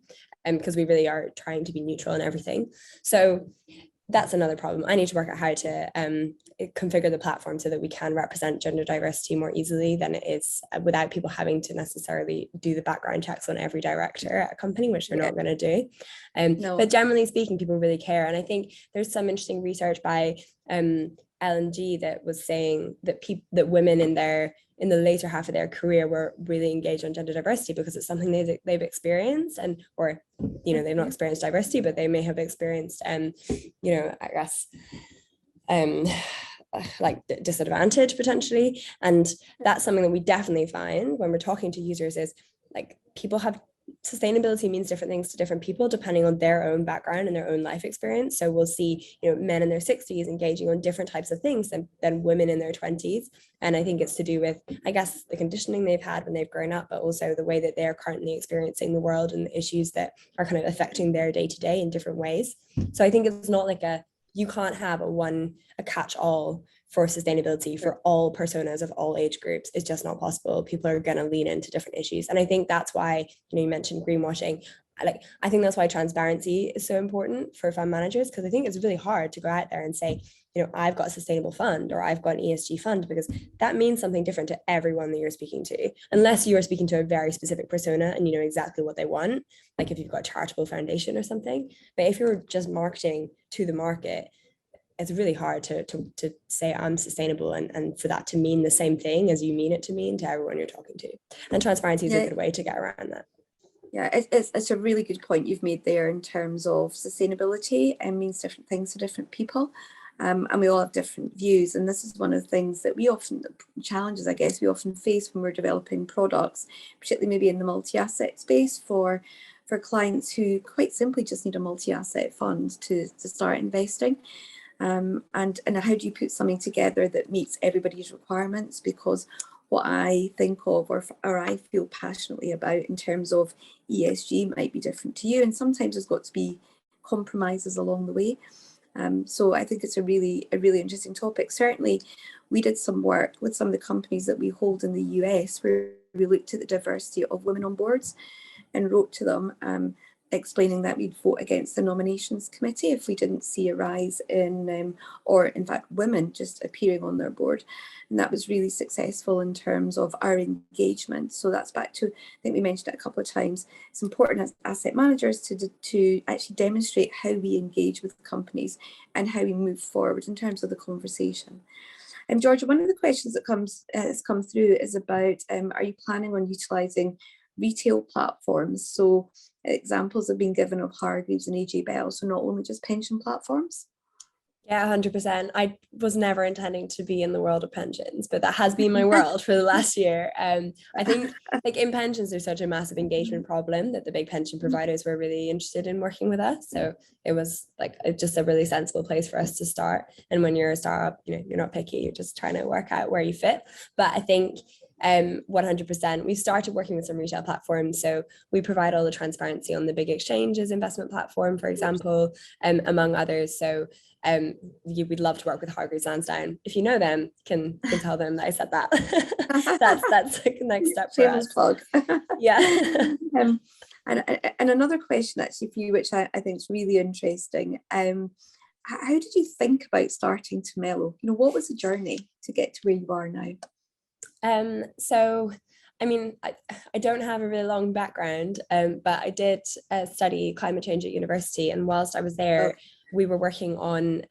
because we really are trying to be neutral in everything. So that's another problem. I need to work out how to configure the platform so that we can represent gender diversity more easily than it is, without people having to necessarily do the background checks on every director at a company, which they're not going to do. No. But generally speaking, people really care. And I think there's some interesting research by L&G that was saying that that women in the later half of their career were really engaged on gender diversity because it's something they've experienced, or they've not experienced diversity, but they may have experienced I guess like disadvantage potentially. And that's something that we definitely find when we're talking to users, is like people have sustainability means different things to different people depending on their own background and their own life experience. So we'll see, men in their 60s engaging on different types of things than women in their 20s. And I think it's to do with, I guess, the conditioning they've had when they've grown up, but also the way that they're currently experiencing the world and the issues that are kind of affecting their day-to-day in different ways. So I think it's not like you can't have a catch-all for sustainability for all personas of all age groups. It's just not possible. People are going to lean into different issues. And I think that's why, you mentioned greenwashing. I think that's why transparency is so important for fund managers, because I think it's really hard to go out there and say, I've got a sustainable fund or I've got an ESG fund, because that means something different to everyone that you're speaking to, unless you are speaking to a very specific persona and you know exactly what they want, like if you've got a charitable foundation or something. But if you're just marketing to the market, it's really hard to say I'm sustainable and for that to mean the same thing as you mean it to mean to everyone you're talking to. And transparency is a good way to get around that. Yeah, it's a really good point you've made there in terms of sustainability, and means different things to different people. And we all have different views. And this is one of the things that challenges, I guess, we often face when we're developing products, particularly maybe in the multi-asset space for clients who quite simply just need a multi-asset fund to start investing. And how do you put something together that meets everybody's requirements? Because what I think of or I feel passionately about in terms of ESG might be different to you, and sometimes there's got to be compromises along the way. So I think it's a really interesting topic. Certainly, we did some work with some of the companies that we hold in the US where we looked at the diversity of women on boards and wrote to them explaining that we'd vote against the nominations committee if we didn't see a rise in, or in fact, women just appearing on their board. And that was really successful in terms of our engagement. So that's back to, I think we mentioned it a couple of times, it's important as asset managers to actually demonstrate how we engage with companies and how we move forward in terms of the conversation. And Georgia, one of the questions that has come through is about, are you planning on utilising retail platforms? So examples have been given of Hargreaves and AJ Bell, so not only just pension platforms. Yeah, 100%. I was never intending to be in the world of pensions, but that has been my world for the last year. I think like in pensions, there's such a massive engagement problem that the big pension providers were really interested in working with us. So it was like just a really sensible place for us to start. And when you're a startup, you know, you're not picky, you're just trying to work out where you fit. But I think 100%. We've started working with some retail platforms. So we provide all the transparency on the big exchanges investment platform, for example, among others. So we'd love to work with Hargreaves Lansdown. If you know them, can tell them that I said that. that's like the next step for us. Plug. Yeah. And another question actually for you, which I think is really interesting. How did you think about starting Tumelo? You know, what was the journey to get to where you are now? So, I mean, I don't have a really long background, but I did study climate change at university. And whilst I was there, we were working on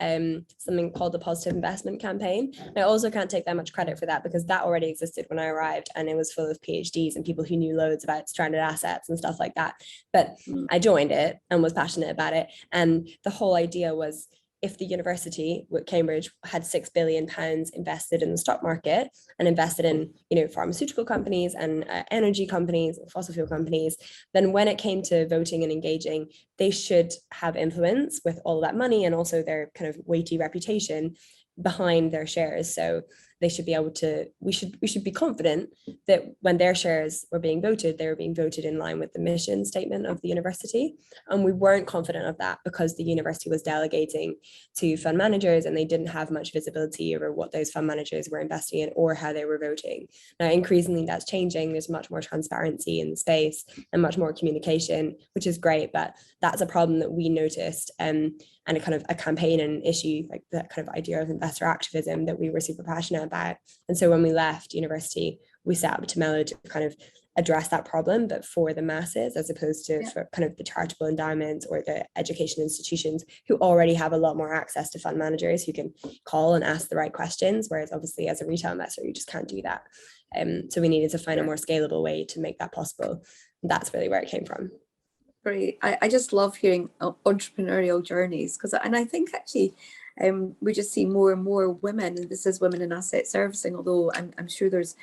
something called the Positive Investment Campaign. I also can't take that much credit for that because that already existed when I arrived, and it was full of PhDs and people who knew loads about stranded assets and stuff like that. But I joined it and was passionate about it. And the whole idea was, if the university with Cambridge had £6 billion invested in the stock market and invested in, you know, pharmaceutical companies and energy companies, fossil fuel companies, then when it came to voting and engaging, they should have influence with all that money and also their kind of weighty reputation behind their shares. So they should be able to, we should be confident that when their shares were being voted, they were being voted in line with the mission statement of the university. And we weren't confident of that because the university was delegating to fund managers and they didn't have much visibility over what those fund managers were investing in or how they were voting. Now, increasingly that's changing. There's much more transparency in the space and much more communication, which is great, but that's a problem that we noticed. And a kind of a campaign and issue, like that kind of idea of investor activism that we were super passionate about. And so when we left university, we set up Tumelo to kind of address that problem, but for the masses, as opposed to for kind of the charitable endowments or the education institutions who already have a lot more access to fund managers who can call and ask the right questions. Whereas obviously as a retail investor, you just can't do that. So we needed to find a more scalable way to make that possible. And that's really where it came from. Great. I just love hearing entrepreneurial journeys and I think actually we just see more and more women, and this is women in asset servicing, although I'm sure there's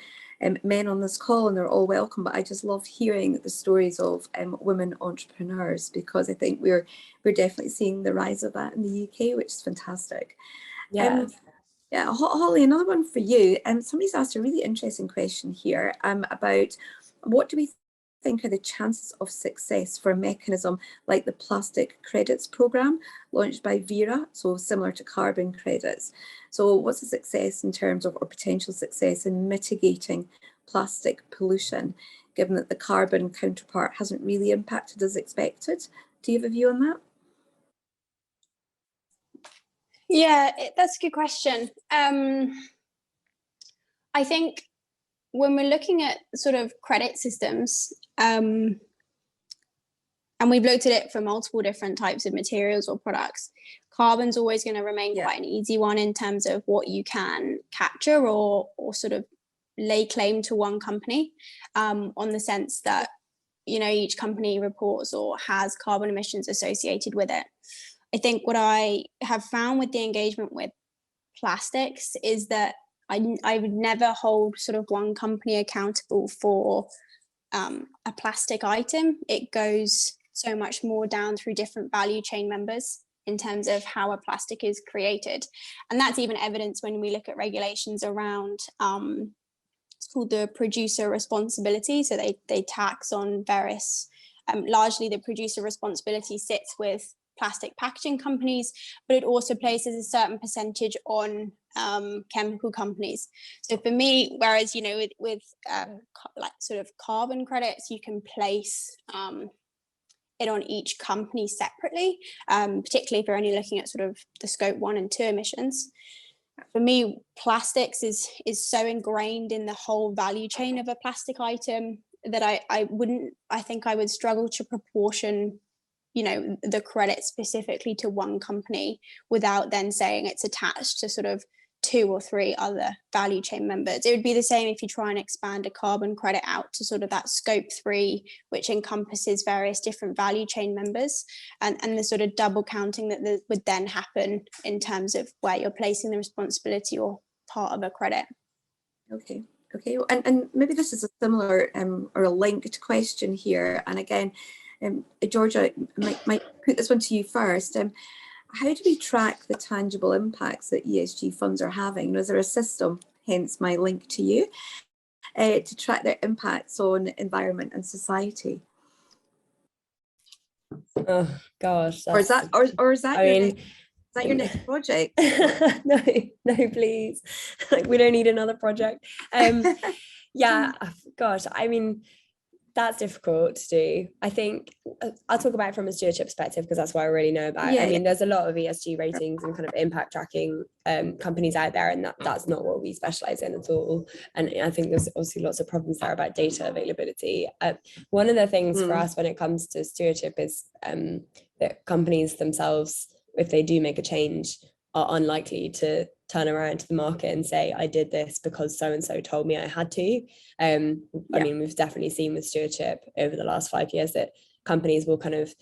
men on this call and they're all welcome, but I just love hearing the stories of women entrepreneurs, because I think we're definitely seeing the rise of that in the UK, which is fantastic. Yeah. Holly, another one for you. Somebody's asked a really interesting question here about what do we think are the chances of success for a mechanism like the plastic credits program launched by Vera, so similar to carbon credits. So what's the success in terms of, or potential success in mitigating plastic pollution, given that the carbon counterpart hasn't really impacted as expected? Do you have a view on that? Yeah, that's a good question. I think when we're looking at sort of credit systems, and we've looked at it for multiple different types of materials or products, carbon's always going to remain quite an easy one in terms of what you can capture or sort of lay claim to one company, on the sense that you know, each company reports or has carbon emissions associated with it. I think what I have found with the engagement with plastics is that I would never hold sort of one company accountable for a plastic item. It goes so much more down through different value chain members in terms of how a plastic is created. And that's even evidenced when we look at regulations around, it's called the producer responsibility. So they tax on various, largely the producer responsibility sits with plastic packaging companies, but it also places a certain percentage on chemical companies. So for me, whereas, you know, with like sort of carbon credits, you can place it on each company separately, particularly if you're only looking at sort of the scope 1 and 2 emissions. For me, plastics is so ingrained in the whole value chain of a plastic item that I think I would struggle to proportion, you know, the credit specifically to one company without then saying it's attached to sort of 2 or 3 other value chain members. It would be the same if you try and expand a carbon credit out to sort of that scope 3, which encompasses various different value chain members, and the sort of double counting that would then happen in terms of where you're placing the responsibility or part of a credit. Okay, and maybe this is a similar or a linked question here, and again, Georgia, might put this one to you first. How do we track the tangible impacts that ESG funds are having? Is there a system, hence my link to you, to track their impacts on environment and society? Oh gosh, or is that your next project? No, please. Like, we don't need another project. Yeah, gosh, I mean, that's difficult to do. I think I'll talk about it from a stewardship perspective because that's what I really know about. I mean, there's a lot of ESG ratings and kind of impact tracking companies out there, and that's not what we specialize in at all. And I think there's obviously lots of problems there about data availability. One of the things for us when it comes to stewardship is that companies themselves, if they do make a change, are unlikely to turn around to the market and say, I did this because so-and-so told me I had to. I mean, we've definitely seen with stewardship over the last 5 years that companies will kind of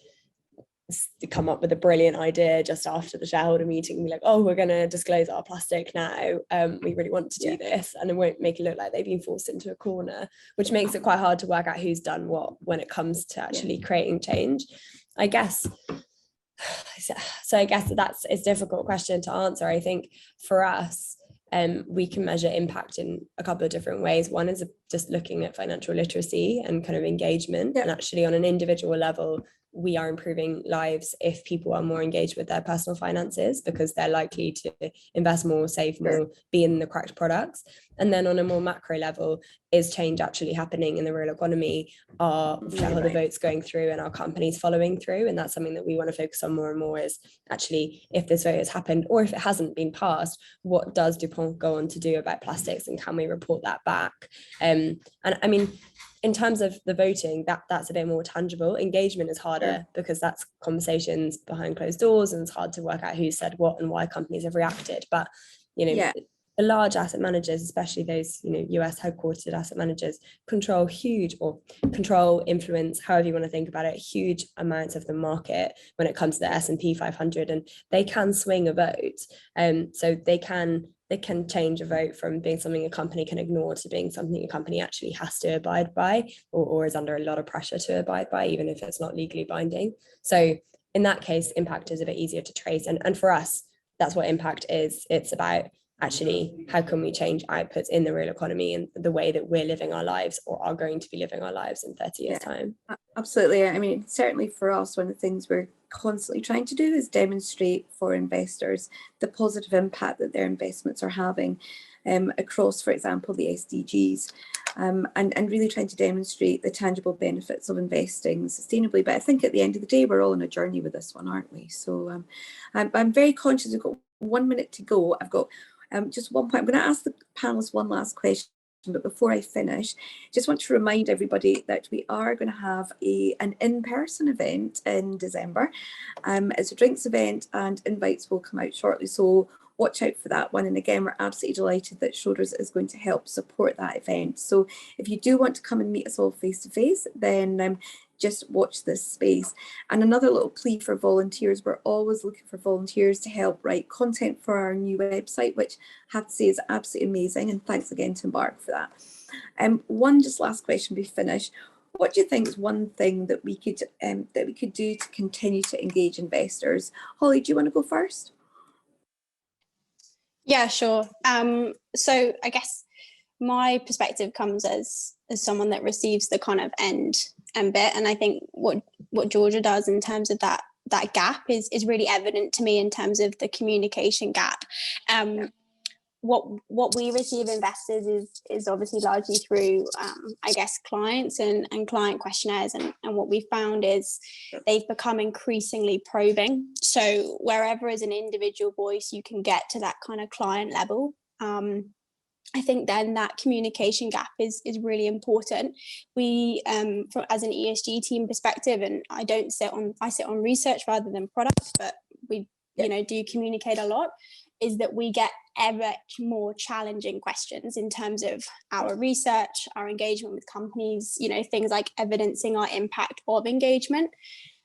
come up with a brilliant idea just after the shareholder meeting and be like, oh, we're going to disclose our plastic now. We really want to do this. And it won't make it look like they've been forced into a corner, which makes it quite hard to work out who's done what when it comes to actually creating change, I guess. So I guess that's a difficult question to answer. I think for us, we can measure impact in a couple of different ways. One is just looking at financial literacy and kind of engagement, and actually on an individual level, we are improving lives if people are more engaged with their personal finances because they're likely to invest more, save more, be in the correct products. And then on a more macro level, is change actually happening in the real economy? Are shareholder votes going through and are companies following through? And that's something that we want to focus on more and more, is actually if this vote has happened or if it hasn't been passed, what does DuPont go on to do about plastics and can we report that back? And I mean, in terms of the voting, that's a bit more tangible. Engagement is harder because that's conversations behind closed doors and it's hard to work out who said what and why companies have reacted. But, you know, the large asset managers, especially those, you know, US headquartered asset managers, control influence, however you want to think about it, huge amounts of the market when it comes to the S&P 500, and they can swing a vote. So they can change a vote from being something a company can ignore to being something a company actually has to abide by or is under a lot of pressure to abide by, even if it's not legally binding. So in that case, impact is a bit easier to trace. And for us, that's what impact is. It's about actually how can we change outputs in the real economy and the way that we're living our lives or are going to be living our lives in 30 years time. Absolutely. I mean, certainly for us, one of the things we're constantly trying to do is demonstrate for investors the positive impact that their investments are having across, for example, the SDGs, and really trying to demonstrate the tangible benefits of investing sustainably. But I think at the end of the day, we're all on a journey with this one, aren't we? So I'm very conscious we've got 1 minute to go. I've got just one point. I'm going to ask the panelists one last question, but before I finish, just want to remind everybody that we are going to have an in-person event in December. It's a drinks event and invites will come out shortly. So watch out for that one. And again, we're absolutely delighted that Schroders is going to help support that event. So if you do want to come and meet us all face to face, then just watch this space. And another little plea for volunteers, we're always looking for volunteers to help write content for our new website, which I have to say is absolutely amazing. And thanks again to Embark for that. One just last question we finish. What do you think is one thing that we could do to continue to engage investors? Holly, do you want to go first? Yeah, sure. So I guess my perspective comes as someone that receives the kind of end bit, and I think what Georgia does in terms of that gap is really evident to me in terms of the communication gap. What we receive investors is obviously largely through I guess clients and client questionnaires, and what we found is they've become increasingly probing. So wherever as an individual voice you can get to that kind of client level, I think then that communication gap is really important. We, as an ESG team perspective, and I sit on research rather than product, but we do communicate a lot, is that we get ever more challenging questions in terms of our research, our engagement with companies, things like evidencing our impact of engagement.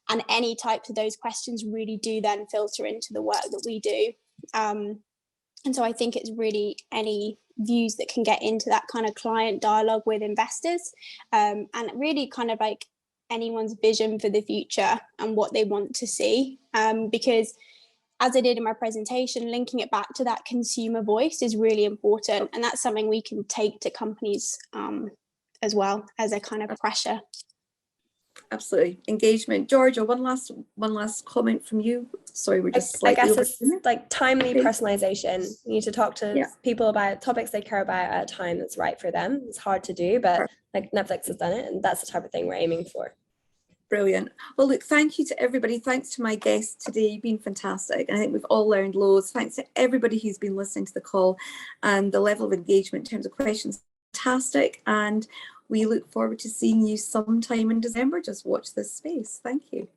And any types of those questions really do then filter into the work that we do. And so I think it's really any views that can get into that kind of client dialogue with investors, and really kind of like anyone's vision for the future and what they want to see. Because as I did in my presentation, linking it back to that consumer voice is really important. And that's something we can take to companies as well as a kind of pressure. Absolutely. Engagement. Georgia, one last comment from you. Sorry, we're just slightly I guess over. it's like timely personalization. You need to talk to people about topics they care about at a time that's right for them. It's hard to do, but like Netflix has done it, and that's the type of thing we're aiming for. Brilliant. Well, look, thank you to everybody. Thanks to my guests today. You've been fantastic. And I think we've all learned loads. Thanks to everybody who's been listening to the call, and the level of engagement in terms of questions, fantastic. And we look forward to seeing you sometime in December. Just watch this space. Thank you.